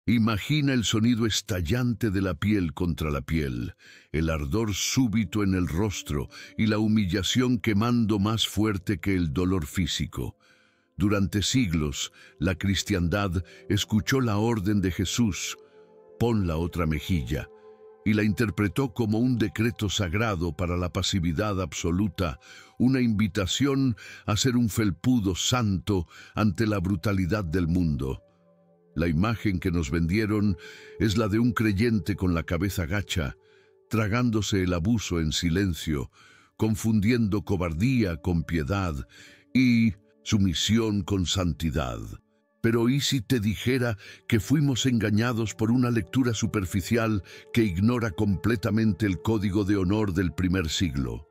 Imagina el sonido estallante de la piel contra la piel, el ardor súbito en el rostro y la humillación quemando más fuerte que el dolor físico. Durante siglos, la cristiandad escuchó la orden de Jesús, pon la otra mejilla, y la interpretó como un decreto sagrado para la pasividad absoluta, una invitación a ser un felpudo santo ante la brutalidad del mundo. La imagen que nos vendieron es la de un creyente con la cabeza gacha, tragándose el abuso en silencio, confundiendo cobardía con piedad y sumisión con santidad. Pero ¿y si te dijera que fuimos engañados por una lectura superficial que ignora completamente el código de honor del primer siglo?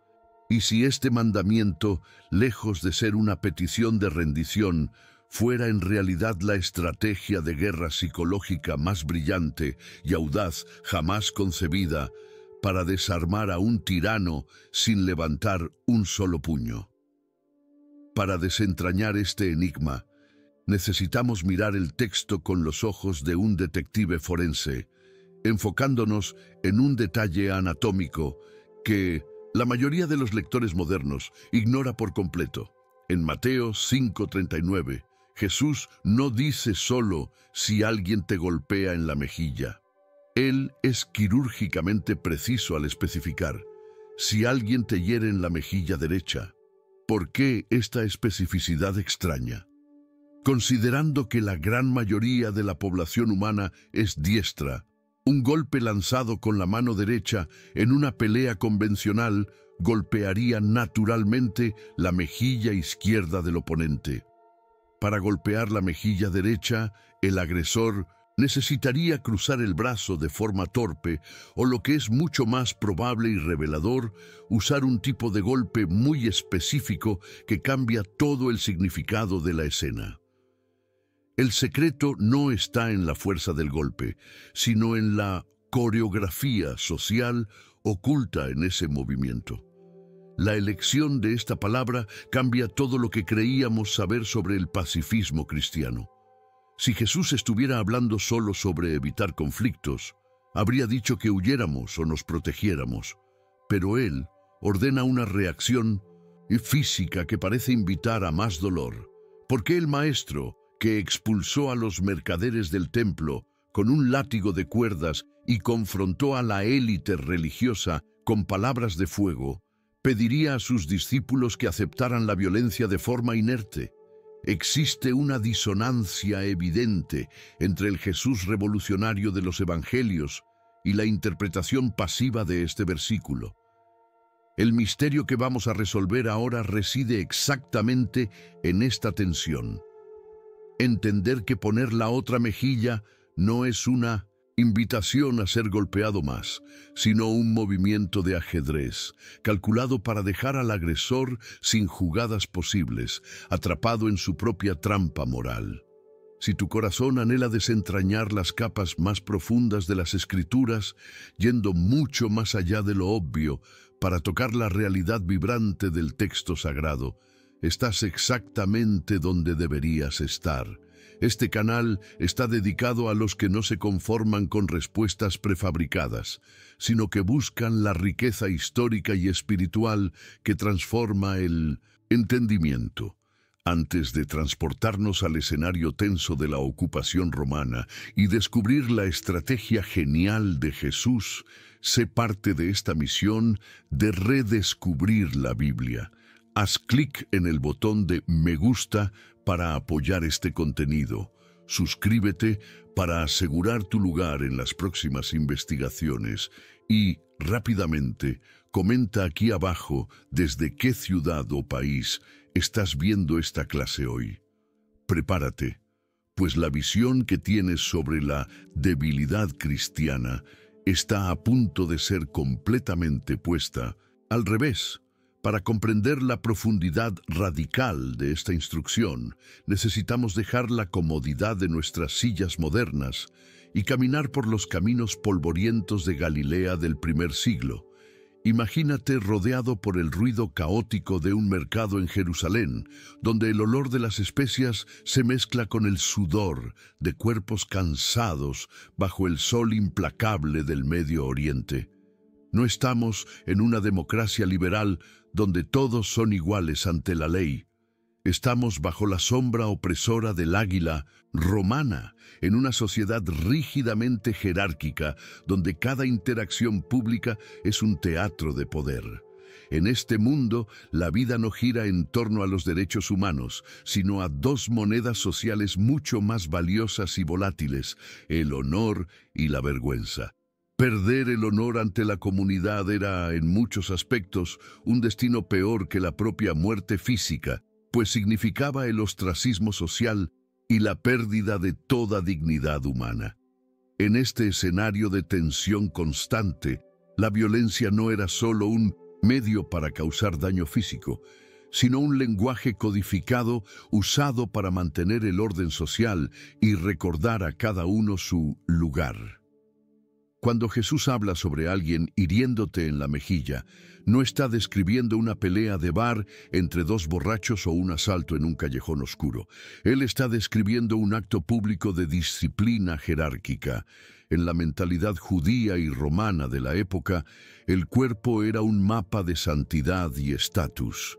¿Y si este mandamiento, lejos de ser una petición de rendición, fuera en realidad la estrategia de guerra psicológica más brillante y audaz jamás concebida para desarmar a un tirano sin levantar un solo puño? Para desentrañar este enigma, necesitamos mirar el texto con los ojos de un detective forense, enfocándonos en un detalle anatómico que la mayoría de los lectores modernos ignora por completo. En Mateo 5:39, Jesús no dice solo si alguien te golpea en la mejilla. Él es quirúrgicamente preciso al especificar, si alguien te hiere en la mejilla derecha. ¿Por qué esta especificidad extraña? Considerando que la gran mayoría de la población humana es diestra, un golpe lanzado con la mano derecha en una pelea convencional golpearía naturalmente la mejilla izquierda del oponente. Para golpear la mejilla derecha, el agresor necesitaría cruzar el brazo de forma torpe o, lo que es mucho más probable y revelador, usar un tipo de golpe muy específico que cambia todo el significado de la escena. El secreto no está en la fuerza del golpe, sino en la coreografía social oculta en ese movimiento. La elección de esta palabra cambia todo lo que creíamos saber sobre el pacifismo cristiano. Si Jesús estuviera hablando solo sobre evitar conflictos, habría dicho que huyéramos o nos protegiéramos, pero Él ordena una reacción física que parece invitar a más dolor. ¿Por qué el maestro, que expulsó a los mercaderes del templo con un látigo de cuerdas y confrontó a la élite religiosa con palabras de fuego, pediría a sus discípulos que aceptaran la violencia de forma inerte? Existe una disonancia evidente entre el Jesús revolucionario de los evangelios y la interpretación pasiva de este versículo. El misterio que vamos a resolver ahora reside exactamente en esta tensión. Entender que poner la otra mejilla no es una invitación a ser golpeado más, sino un movimiento de ajedrez, calculado para dejar al agresor sin jugadas posibles, atrapado en su propia trampa moral. Si tu corazón anhela desentrañar las capas más profundas de las Escrituras, yendo mucho más allá de lo obvio, para tocar la realidad vibrante del texto sagrado, estás exactamente donde deberías estar. Este canal está dedicado a los que no se conforman con respuestas prefabricadas, sino que buscan la riqueza histórica y espiritual que transforma el entendimiento. Antes de transportarnos al escenario tenso de la ocupación romana y descubrir la estrategia genial de Jesús, sé parte de esta misión de redescubrir la Biblia. Haz clic en el botón de me gusta para apoyar este contenido. Suscríbete para asegurar tu lugar en las próximas investigaciones y, rápidamente, comenta aquí abajo desde qué ciudad o país estás viendo esta clase hoy. Prepárate, pues la visión que tienes sobre la debilidad cristiana está a punto de ser completamente puesta al revés. Para comprender la profundidad radical de esta instrucción, necesitamos dejar la comodidad de nuestras sillas modernas y caminar por los caminos polvorientos de Galilea del primer siglo. Imagínate rodeado por el ruido caótico de un mercado en Jerusalén, donde el olor de las especias se mezcla con el sudor de cuerpos cansados bajo el sol implacable del Medio Oriente. No estamos en una democracia liberal donde todos son iguales ante la ley. Estamos bajo la sombra opresora del águila romana, en una sociedad rígidamente jerárquica, donde cada interacción pública es un teatro de poder. En este mundo, la vida no gira en torno a los derechos humanos, sino a dos monedas sociales mucho más valiosas y volátiles: el honor y la vergüenza. Perder el honor ante la comunidad era, en muchos aspectos, un destino peor que la propia muerte física, pues significaba el ostracismo social y la pérdida de toda dignidad humana. En este escenario de tensión constante, la violencia no era solo un medio para causar daño físico, sino un lenguaje codificado usado para mantener el orden social y recordar a cada uno su lugar. Cuando Jesús habla sobre alguien hiriéndote en la mejilla, no está describiendo una pelea de bar entre dos borrachos o un asalto en un callejón oscuro. Él está describiendo un acto público de disciplina jerárquica. En la mentalidad judía y romana de la época, el cuerpo era un mapa de santidad y estatus.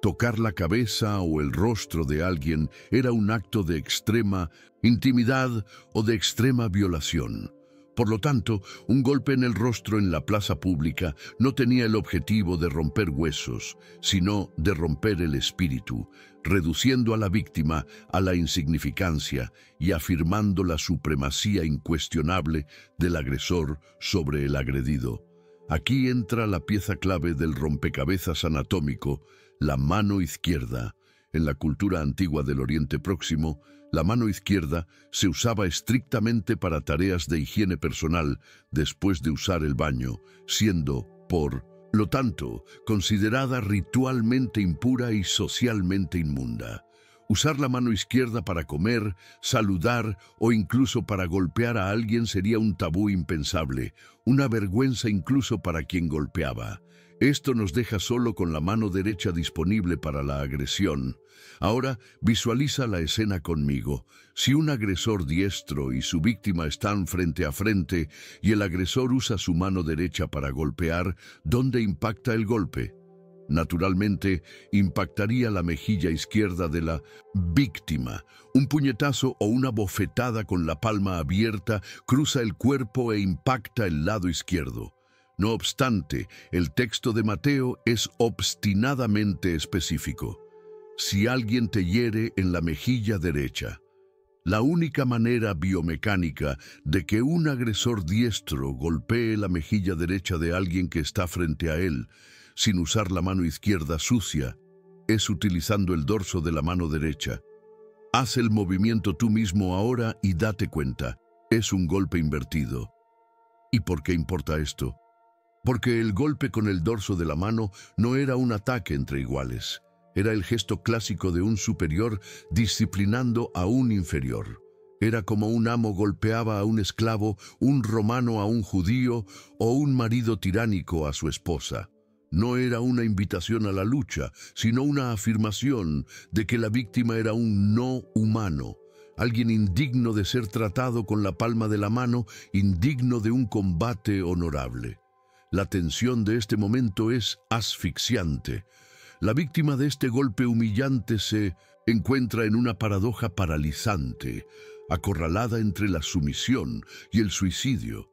Tocar la cabeza o el rostro de alguien era un acto de extrema intimidad o de extrema violación. Por lo tanto, un golpe en el rostro en la plaza pública no tenía el objetivo de romper huesos, sino de romper el espíritu, reduciendo a la víctima a la insignificancia y afirmando la supremacía incuestionable del agresor sobre el agredido. Aquí entra la pieza clave del rompecabezas anatómico: la mano izquierda. En la cultura antigua del Oriente Próximo, la mano izquierda se usaba estrictamente para tareas de higiene personal después de usar el baño, siendo, por lo tanto, considerada ritualmente impura y socialmente inmunda. Usar la mano izquierda para comer, saludar o incluso para golpear a alguien sería un tabú impensable, una vergüenza incluso para quien golpeaba. Esto nos deja solo con la mano derecha disponible para la agresión. Ahora visualiza la escena conmigo. Si un agresor diestro y su víctima están frente a frente y el agresor usa su mano derecha para golpear, ¿dónde impacta el golpe? Naturalmente, impactaría la mejilla izquierda de la víctima. Un puñetazo o una bofetada con la palma abierta cruza el cuerpo e impacta el lado izquierdo. No obstante, el texto de Mateo es obstinadamente específico. Si alguien te hiere en la mejilla derecha, la única manera biomecánica de que un agresor diestro golpee la mejilla derecha de alguien que está frente a él, sin usar la mano izquierda sucia, es utilizando el dorso de la mano derecha. Haz el movimiento tú mismo ahora y date cuenta, es un golpe invertido. ¿Y por qué importa esto? Porque el golpe con el dorso de la mano no era un ataque entre iguales. Era el gesto clásico de un superior disciplinando a un inferior. Era como un amo golpeaba a un esclavo, un romano a un judío o un marido tiránico a su esposa. No era una invitación a la lucha, sino una afirmación de que la víctima era un no humano, alguien indigno de ser tratado con la palma de la mano, indigno de un combate honorable. La tensión de este momento es asfixiante. La víctima de este golpe humillante se encuentra en una paradoja paralizante, acorralada entre la sumisión y el suicidio.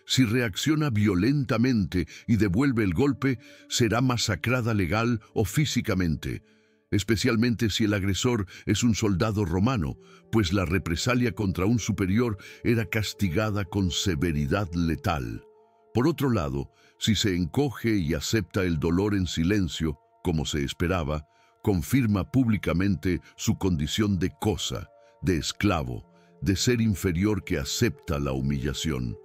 Si reacciona violentamente y devuelve el golpe, será masacrada legal o físicamente, especialmente si el agresor es un soldado romano, pues la represalia contra un superior era castigada con severidad letal. Por otro lado, si se encoge y acepta el dolor en silencio, como se esperaba, confirma públicamente su condición de cosa, de esclavo, de ser inferior que acepta la humillación.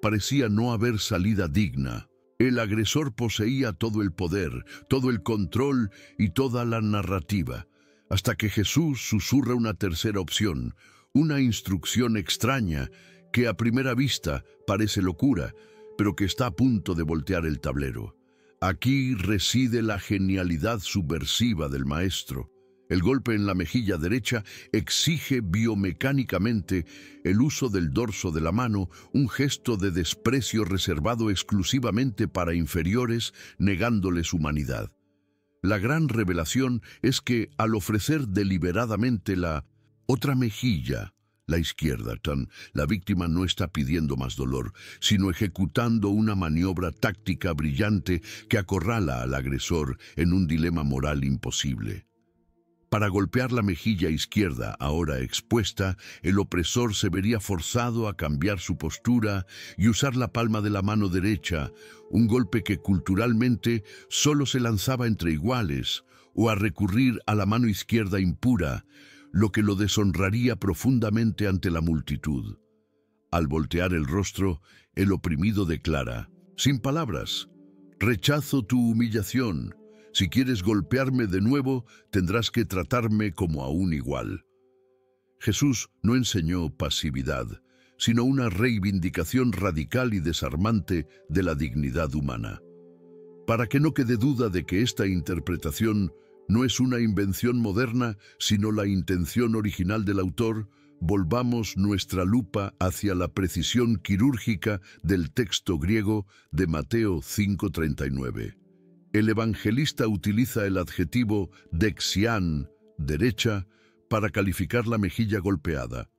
Parecía no haber salida digna. El agresor poseía todo el poder, todo el control y toda la narrativa, hasta que Jesús susurra una tercera opción, una instrucción extraña que a primera vista parece locura, pero que está a punto de voltear el tablero. Aquí reside la genialidad subversiva del maestro. El golpe en la mejilla derecha exige biomecánicamente el uso del dorso de la mano, un gesto de desprecio reservado exclusivamente para inferiores, negándoles humanidad. La gran revelación es que, al ofrecer deliberadamente la otra mejilla, la izquierda, la víctima no está pidiendo más dolor, sino ejecutando una maniobra táctica brillante que acorrala al agresor en un dilema moral imposible. Para golpear la mejilla izquierda, ahora expuesta, el opresor se vería forzado a cambiar su postura y usar la palma de la mano derecha, un golpe que culturalmente solo se lanzaba entre iguales, o a recurrir a la mano izquierda impura, lo que lo deshonraría profundamente ante la multitud. Al voltear el rostro, el oprimido declara, sin palabras, «Rechazo tu humillación. Si quieres golpearme de nuevo, tendrás que tratarme como a un igual». Jesús no enseñó pasividad, sino una reivindicación radical y desarmante de la dignidad humana. Para que no quede duda de que esta interpretación no es una invención moderna, sino la intención original del autor, volvamos nuestra lupa hacia la precisión quirúrgica del texto griego de Mateo 5:39. El evangelista utiliza el adjetivo dexián, derecha, para calificar la mejilla golpeada.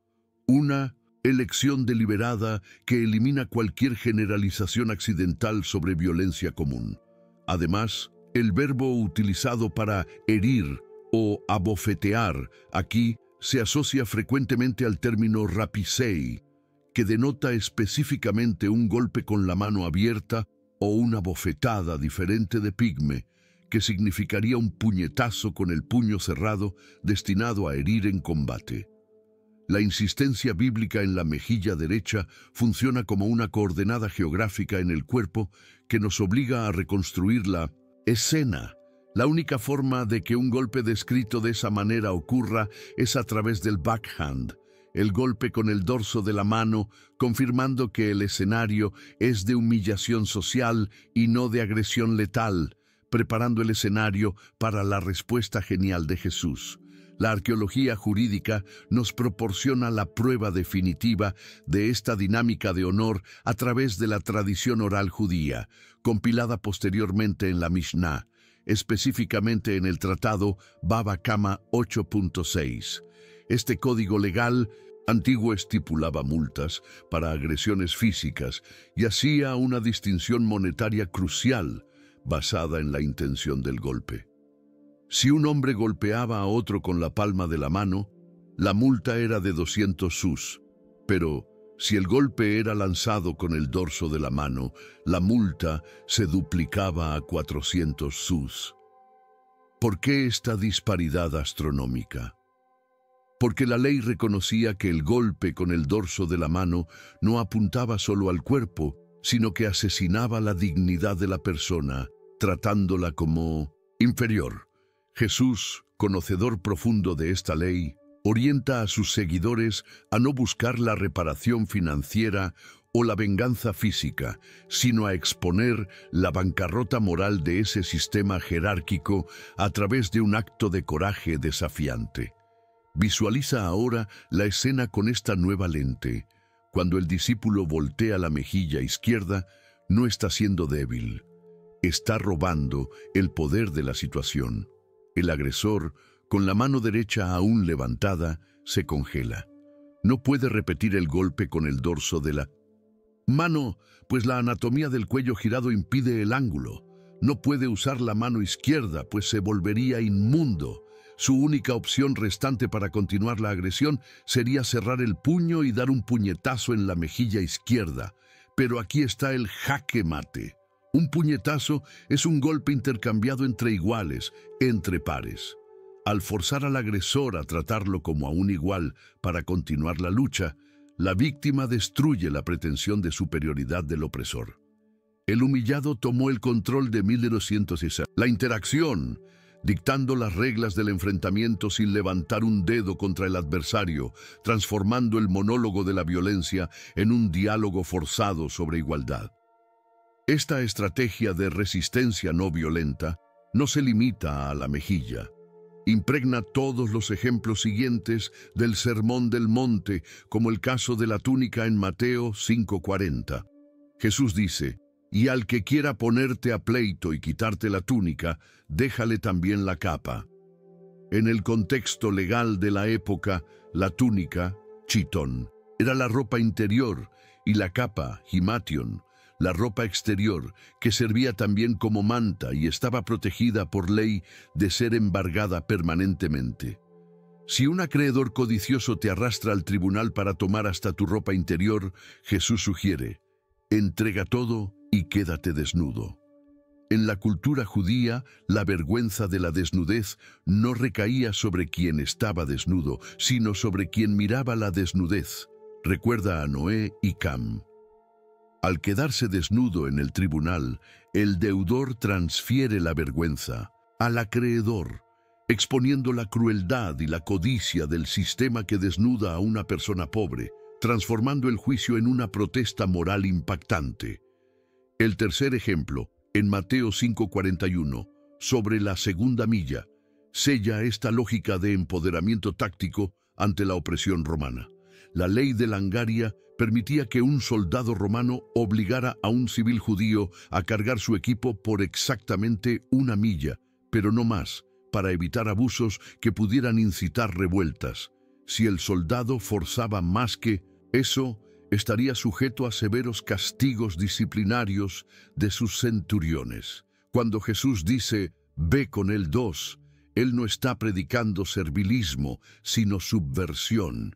Una elección deliberada que elimina cualquier generalización accidental sobre violencia común. Además, el verbo utilizado para herir o abofetear aquí se asocia frecuentemente al término rapisei, que denota específicamente un golpe con la mano abierta o una bofetada diferente de pigme, que significaría un puñetazo con el puño cerrado destinado a herir en combate. La insistencia bíblica en la mejilla derecha funciona como una coordenada geográfica en el cuerpo que nos obliga a reconstruir la escena. La única forma de que un golpe descrito de esa manera ocurra es a través del backhand, el golpe con el dorso de la mano, confirmando que el escenario es de humillación social y no de agresión letal, preparando el escenario para la respuesta genial de Jesús. La arqueología jurídica nos proporciona la prueba definitiva de esta dinámica de honor a través de la tradición oral judía, compilada posteriormente en la Mishnah, específicamente en el tratado Baba Kama 8.6. Este código legal antiguo estipulaba multas para agresiones físicas y hacía una distinción monetaria crucial basada en la intención del golpe. Si un hombre golpeaba a otro con la palma de la mano, la multa era de 200 sus, pero si el golpe era lanzado con el dorso de la mano, la multa se duplicaba a 400 sus. ¿Por qué esta disparidad astronómica? Porque la ley reconocía que el golpe con el dorso de la mano no apuntaba solo al cuerpo, sino que asesinaba la dignidad de la persona, tratándola como inferior. Jesús, conocedor profundo de esta ley, orienta a sus seguidores a no buscar la reparación financiera o la venganza física, sino a exponer la bancarrota moral de ese sistema jerárquico a través de un acto de coraje desafiante. Visualiza ahora la escena con esta nueva lente. Cuando el discípulo voltea la mejilla izquierda, no está siendo débil, está robando el poder de la situación. El agresor, con la mano derecha aún levantada, se congela. No puede repetir el golpe con el dorso de la mano, pues la anatomía del cuello girado impide el ángulo. No puede usar la mano izquierda, pues se volvería inmundo. Su única opción restante para continuar la agresión sería cerrar el puño y dar un puñetazo en la mejilla izquierda. Pero aquí está el jaque mate. Un puñetazo es un golpe intercambiado entre iguales, entre pares. Al forzar al agresor a tratarlo como a un igual para continuar la lucha, la víctima destruye la pretensión de superioridad del opresor. El humillado tomó el control de 1906. La interacción, dictando las reglas del enfrentamiento sin levantar un dedo contra el adversario, transformando el monólogo de la violencia en un diálogo forzado sobre igualdad. Esta estrategia de resistencia no violenta no se limita a la mejilla. Impregna todos los ejemplos siguientes del Sermón del Monte, como el caso de la túnica en Mateo 5:40. Jesús dice: «Y al que quiera ponerte a pleito y quitarte la túnica, déjale también la capa». En el contexto legal de la época, la túnica, chiton, era la ropa interior y la capa, himation, la ropa exterior, que servía también como manta y estaba protegida por ley de ser embargada permanentemente. Si un acreedor codicioso te arrastra al tribunal para tomar hasta tu ropa interior, Jesús sugiere: entrega todo y quédate desnudo. En la cultura judía, la vergüenza de la desnudez no recaía sobre quien estaba desnudo, sino sobre quien miraba la desnudez. Recuerda a Noé y Cam. Al quedarse desnudo en el tribunal, el deudor transfiere la vergüenza al acreedor, exponiendo la crueldad y la codicia del sistema que desnuda a una persona pobre, transformando el juicio en una protesta moral impactante. El tercer ejemplo, en Mateo 5:41, sobre la segunda milla, sella esta lógica de empoderamiento táctico ante la opresión romana. La ley de Langaria permitía que un soldado romano obligara a un civil judío a cargar su equipo por exactamente una milla, pero no más, para evitar abusos que pudieran incitar revueltas. Si el soldado forzaba más que eso, estaría sujeto a severos castigos disciplinarios de sus centuriones. Cuando Jesús dice: «Ve con el 2», Él no está predicando servilismo, sino subversión.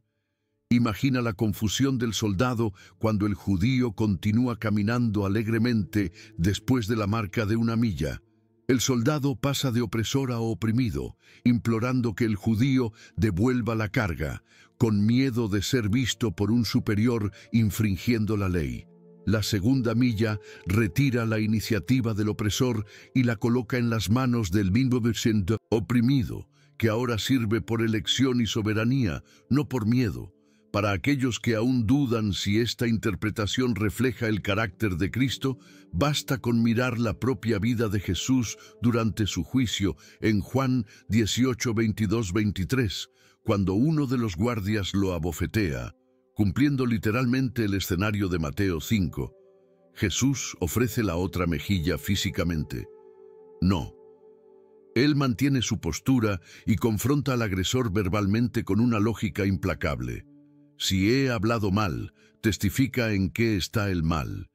Imagina la confusión del soldado cuando el judío continúa caminando alegremente después de la marca de una milla. El soldado pasa de opresor a oprimido, implorando que el judío devuelva la carga, con miedo de ser visto por un superior infringiendo la ley. La segunda milla retira la iniciativa del opresor y la coloca en las manos del mismo oprimido, que ahora sirve por elección y soberanía, no por miedo. Para aquellos que aún dudan si esta interpretación refleja el carácter de Cristo, basta con mirar la propia vida de Jesús durante su juicio en Juan 18, 22, 23, cuando uno de los guardias lo abofetea, cumpliendo literalmente el escenario de Mateo 5. Jesús ofrece la otra mejilla físicamente. No. Él mantiene su postura y confronta al agresor verbalmente con una lógica implacable. Si he hablado mal, testifica en qué está el mal.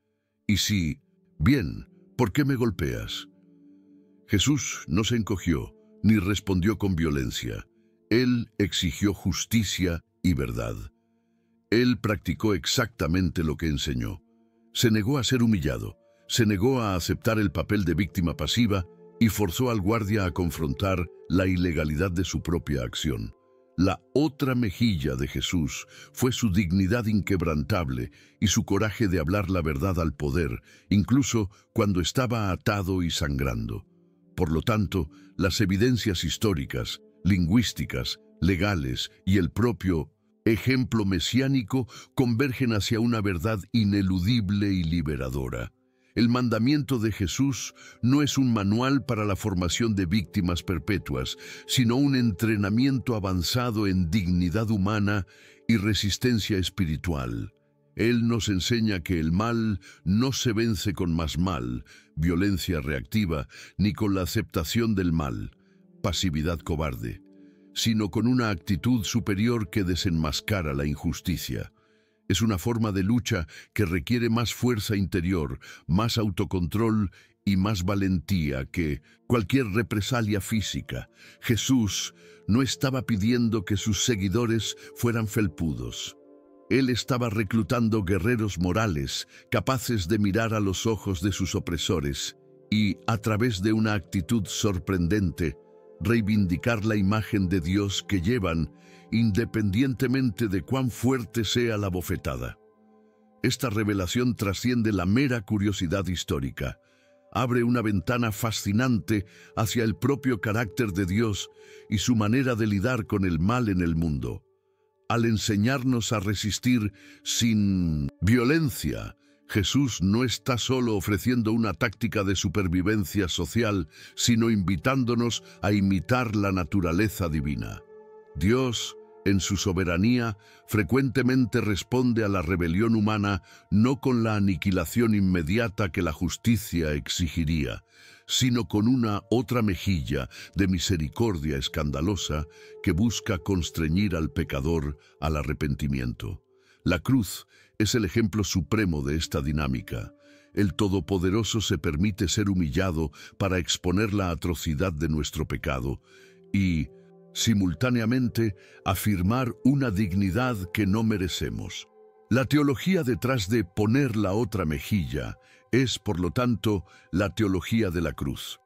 Y si, bien, ¿por qué me golpeas? Jesús no se encogió, ni respondió con violencia. Él exigió justicia y verdad. Él practicó exactamente lo que enseñó. Se negó a ser humillado, se negó a aceptar el papel de víctima pasiva y forzó al guardia a confrontar la ilegalidad de su propia acción. La otra mejilla de Jesús fue su dignidad inquebrantable y su coraje de hablar la verdad al poder, incluso cuando estaba atado y sangrando. Por lo tanto, las evidencias históricas, lingüísticas, legales y el propio ejemplo mesiánico convergen hacia una verdad ineludible y liberadora. El mandamiento de Jesús no es un manual para la formación de víctimas perpetuas, sino un entrenamiento avanzado en dignidad humana y resistencia espiritual. Él nos enseña que el mal no se vence con más mal, violencia reactiva, ni con la aceptación del mal, pasividad cobarde, sino con una actitud superior que desenmascara la injusticia. Es una forma de lucha que requiere más fuerza interior, más autocontrol y más valentía que cualquier represalia física. Jesús no estaba pidiendo que sus seguidores fueran felpudos. Él estaba reclutando guerreros morales, capaces de mirar a los ojos de sus opresores y, a través de una actitud sorprendente, reivindicar la imagen de Dios que llevan, independientemente de cuán fuerte sea la bofetada. Esta revelación trasciende la mera curiosidad histórica. Abre una ventana fascinante hacia el propio carácter de Dios y su manera de lidiar con el mal en el mundo. Al enseñarnos a resistir sin violencia, Jesús no está solo ofreciendo una táctica de supervivencia social, sino invitándonos a imitar la naturaleza divina. Dios, en su soberanía, frecuentemente responde a la rebelión humana no con la aniquilación inmediata que la justicia exigiría, sino con una otra mejilla de misericordia escandalosa que busca constreñir al pecador al arrepentimiento. La cruz es el ejemplo supremo de esta dinámica. El Todopoderoso se permite ser humillado para exponer la atrocidad de nuestro pecado y, simultáneamente, afirmar una dignidad que no merecemos. La teología detrás de poner la otra mejilla es, por lo tanto, la teología de la cruz.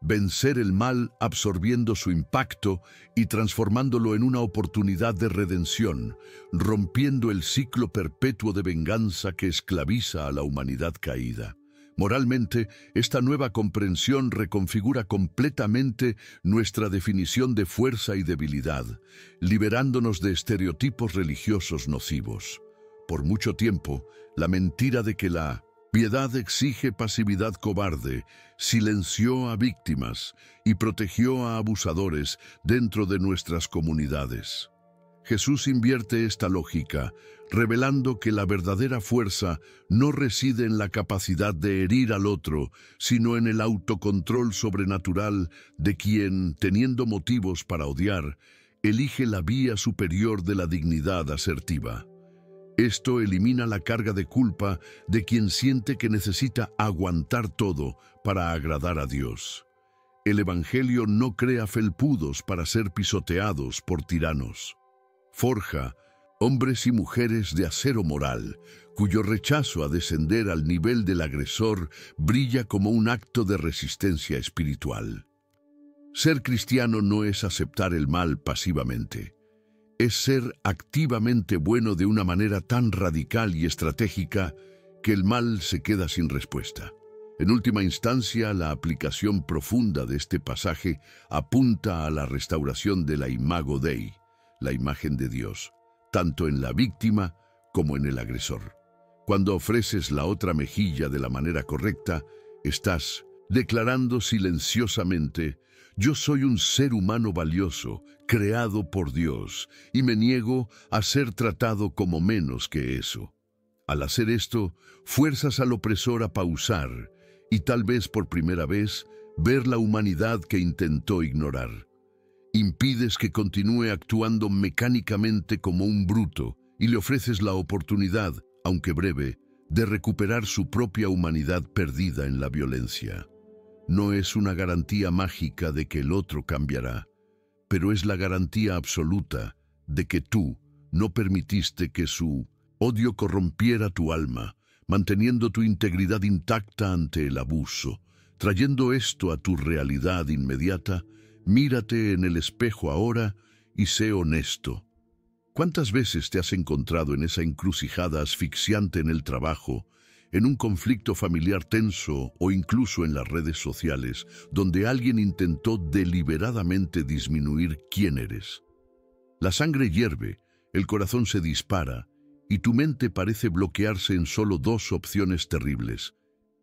Vencer el mal absorbiendo su impacto y transformándolo en una oportunidad de redención, rompiendo el ciclo perpetuo de venganza que esclaviza a la humanidad caída. Moralmente, esta nueva comprensión reconfigura completamente nuestra definición de fuerza y debilidad, liberándonos de estereotipos religiosos nocivos. Por mucho tiempo, la mentira de que la piedad exige pasividad cobarde silenció a víctimas y protegió a abusadores dentro de nuestras comunidades. Jesús invierte esta lógica, revelando que la verdadera fuerza no reside en la capacidad de herir al otro, sino en el autocontrol sobrenatural de quien, teniendo motivos para odiar, elige la vía superior de la dignidad asertiva. Esto elimina la carga de culpa de quien siente que necesita aguantar todo para agradar a Dios. El Evangelio no crea felpudos para ser pisoteados por tiranos. Forja hombres y mujeres de acero moral, cuyo rechazo a descender al nivel del agresor brilla como un acto de resistencia espiritual. Ser cristiano no es aceptar el mal pasivamente. Es ser activamente bueno de una manera tan radical y estratégica que el mal se queda sin respuesta. En última instancia, la aplicación profunda de este pasaje apunta a la restauración de la imago Dei, la imagen de Dios, tanto en la víctima como en el agresor. Cuando ofreces la otra mejilla de la manera correcta, estás declarando silenciosamente: yo soy un ser humano valioso, creado por Dios, y me niego a ser tratado como menos que eso. Al hacer esto, fuerzas al opresor a pausar y, tal vez por primera vez, ver la humanidad que intentó ignorar. Impides que continúe actuando mecánicamente como un bruto y le ofreces la oportunidad, aunque breve, de recuperar su propia humanidad perdida en la violencia. No es una garantía mágica de que el otro cambiará, pero es la garantía absoluta de que tú no permitiste que su odio corrompiera tu alma, manteniendo tu integridad intacta ante el abuso. Trayendo esto a tu realidad inmediata, mírate en el espejo ahora y sé honesto. ¿Cuántas veces te has encontrado en esa encrucijada asfixiante en el trabajo, en un conflicto familiar tenso o incluso en las redes sociales, donde alguien intentó deliberadamente disminuir quién eres? La sangre hierve, el corazón se dispara y tu mente parece bloquearse en solo dos opciones terribles: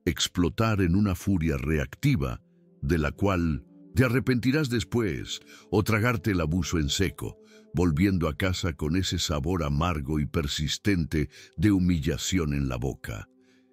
explotar en una furia reactiva, de la cual te arrepentirás después, o tragarte el abuso en seco, volviendo a casa con ese sabor amargo y persistente de humillación en la boca.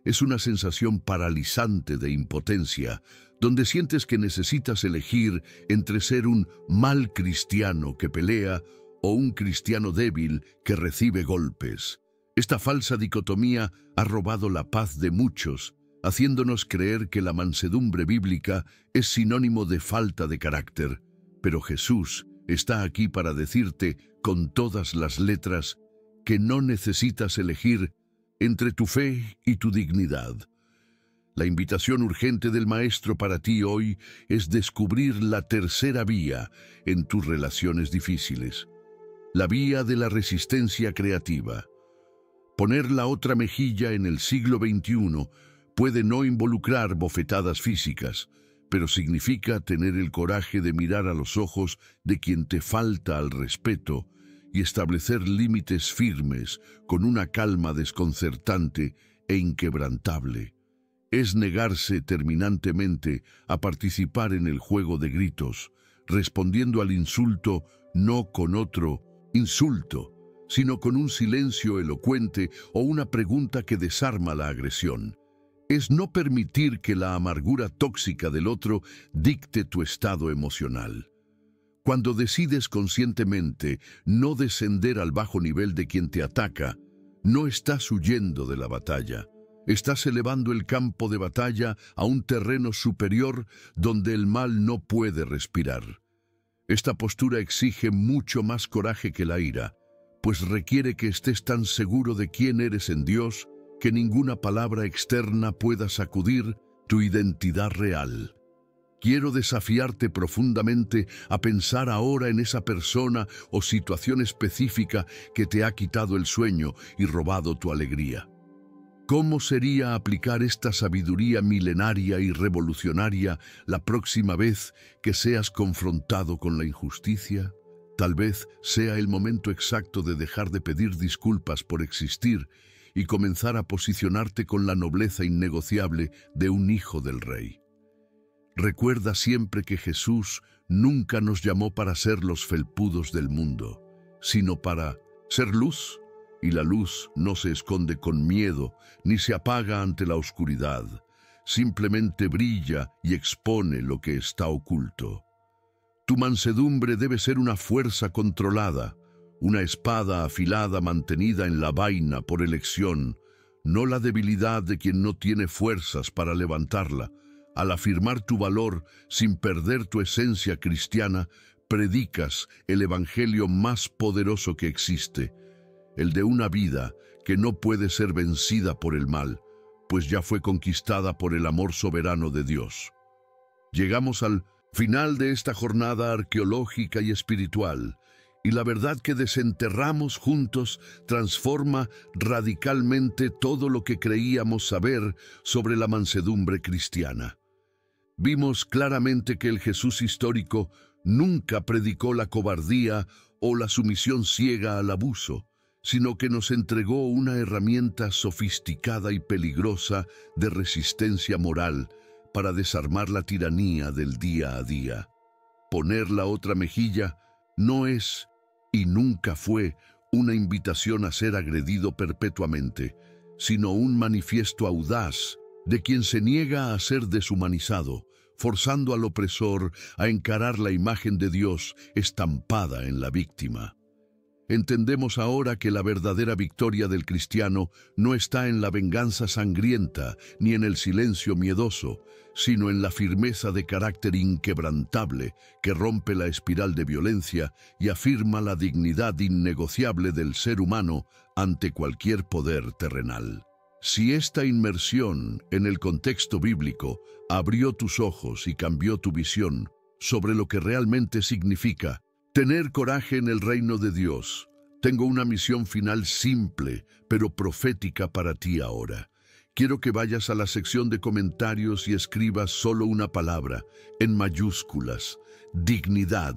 Es una sensación paralizante de impotencia, donde sientes que necesitas elegir entre ser un mal cristiano que pelea o un cristiano débil que recibe golpes. Esta falsa dicotomía ha robado la paz de muchos, haciéndonos creer que la mansedumbre bíblica es sinónimo de falta de carácter. Pero Jesús está aquí para decirte con todas las letras que no necesitas elegir entre tu fe y tu dignidad. La invitación urgente del Maestro para ti hoy es descubrir la tercera vía en tus relaciones difíciles, la vía de la resistencia creativa. Poner la otra mejilla en el siglo XXI puede no involucrar bofetadas físicas, pero significa tener el coraje de mirar a los ojos de quien te falta al respeto y establecer límites firmes con una calma desconcertante e inquebrantable. Es negarse terminantemente a participar en el juego de gritos, respondiendo al insulto no con otro insulto, sino con un silencio elocuente o una pregunta que desarma la agresión. Es no permitir que la amargura tóxica del otro dicte tu estado emocional. Cuando decides conscientemente no descender al bajo nivel de quien te ataca, no estás huyendo de la batalla. Estás elevando el campo de batalla a un terreno superior donde el mal no puede respirar. Esta postura exige mucho más coraje que la ira, pues requiere que estés tan seguro de quién eres en Dios que ninguna palabra externa pueda sacudir tu identidad real. Quiero desafiarte profundamente a pensar ahora en esa persona o situación específica que te ha quitado el sueño y robado tu alegría. ¿Cómo sería aplicar esta sabiduría milenaria y revolucionaria la próxima vez que seas confrontado con la injusticia? Tal vez sea el momento exacto de dejar de pedir disculpas por existir y comenzar a posicionarte con la nobleza innegociable de un hijo del Rey. Recuerda siempre que Jesús nunca nos llamó para ser los felpudos del mundo, sino para ser luz, y la luz no se esconde con miedo ni se apaga ante la oscuridad, simplemente brilla y expone lo que está oculto. Tu mansedumbre debe ser una fuerza controlada, una espada afilada mantenida en la vaina por elección, no la debilidad de quien no tiene fuerzas para levantarla. Al afirmar tu valor sin perder tu esencia cristiana, predicas el evangelio más poderoso que existe, el de una vida que no puede ser vencida por el mal, pues ya fue conquistada por el amor soberano de Dios. Llegamos al final de esta jornada arqueológica y espiritual, y la verdad que desenterramos juntos transforma radicalmente todo lo que creíamos saber sobre la mansedumbre cristiana. Vimos claramente que el Jesús histórico nunca predicó la cobardía o la sumisión ciega al abuso, sino que nos entregó una herramienta sofisticada y peligrosa de resistencia moral para desarmar la tiranía del día a día. Poner la otra mejilla no es y nunca fue una invitación a ser agredido perpetuamente, sino un manifiesto audaz de quien se niega a ser deshumanizado, forzando al opresor a encarar la imagen de Dios estampada en la víctima. Entendemos ahora que la verdadera victoria del cristiano no está en la venganza sangrienta ni en el silencio miedoso, sino en la firmeza de carácter inquebrantable que rompe la espiral de violencia y afirma la dignidad innegociable del ser humano ante cualquier poder terrenal. Si esta inmersión en el contexto bíblico abrió tus ojos y cambió tu visión sobre lo que realmente significa tener coraje en el reino de Dios, tengo una misión final simple, pero profética para ti ahora. Quiero que vayas a la sección de comentarios y escribas solo una palabra, en mayúsculas: dignidad.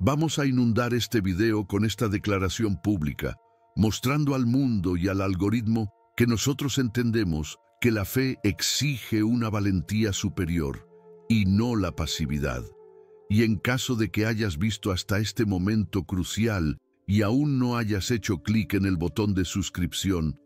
Vamos a inundar este video con esta declaración pública, mostrando al mundo y al algoritmo que nosotros entendemos que la fe exige una valentía superior y no la pasividad. Y en caso de que hayas visto hasta este momento crucial y aún no hayas hecho clic en el botón de suscripción,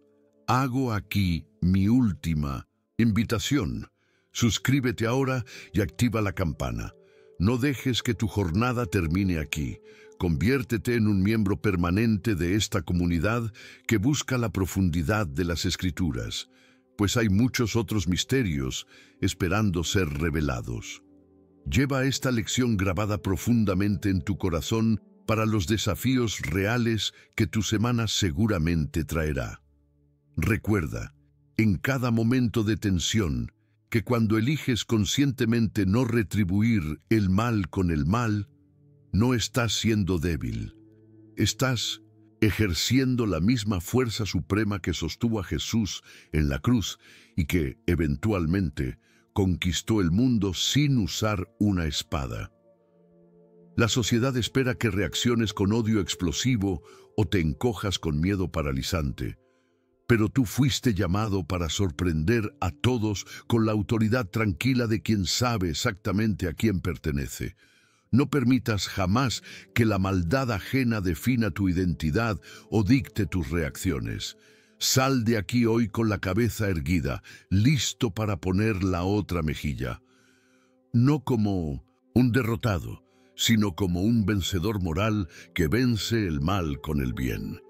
hago aquí mi última invitación. Suscríbete ahora y activa la campana. No dejes que tu jornada termine aquí. Conviértete en un miembro permanente de esta comunidad que busca la profundidad de las Escrituras, pues hay muchos otros misterios esperando ser revelados. Lleva esta lección grabada profundamente en tu corazón para los desafíos reales que tu semana seguramente traerá. Recuerda, en cada momento de tensión, que cuando eliges conscientemente no retribuir el mal con el mal, no estás siendo débil. Estás ejerciendo la misma fuerza suprema que sostuvo a Jesús en la cruz y que, eventualmente, conquistó el mundo sin usar una espada. La sociedad espera que reacciones con odio explosivo o te encojas con miedo paralizante, Pero tú fuiste llamado para sorprender a todos con la autoridad tranquila de quien sabe exactamente a quién pertenece. No permitas jamás que la maldad ajena defina tu identidad o dicte tus reacciones. Sal de aquí hoy con la cabeza erguida, listo para poner la otra mejilla. No como un derrotado, sino como un vencedor moral que vence el mal con el bien.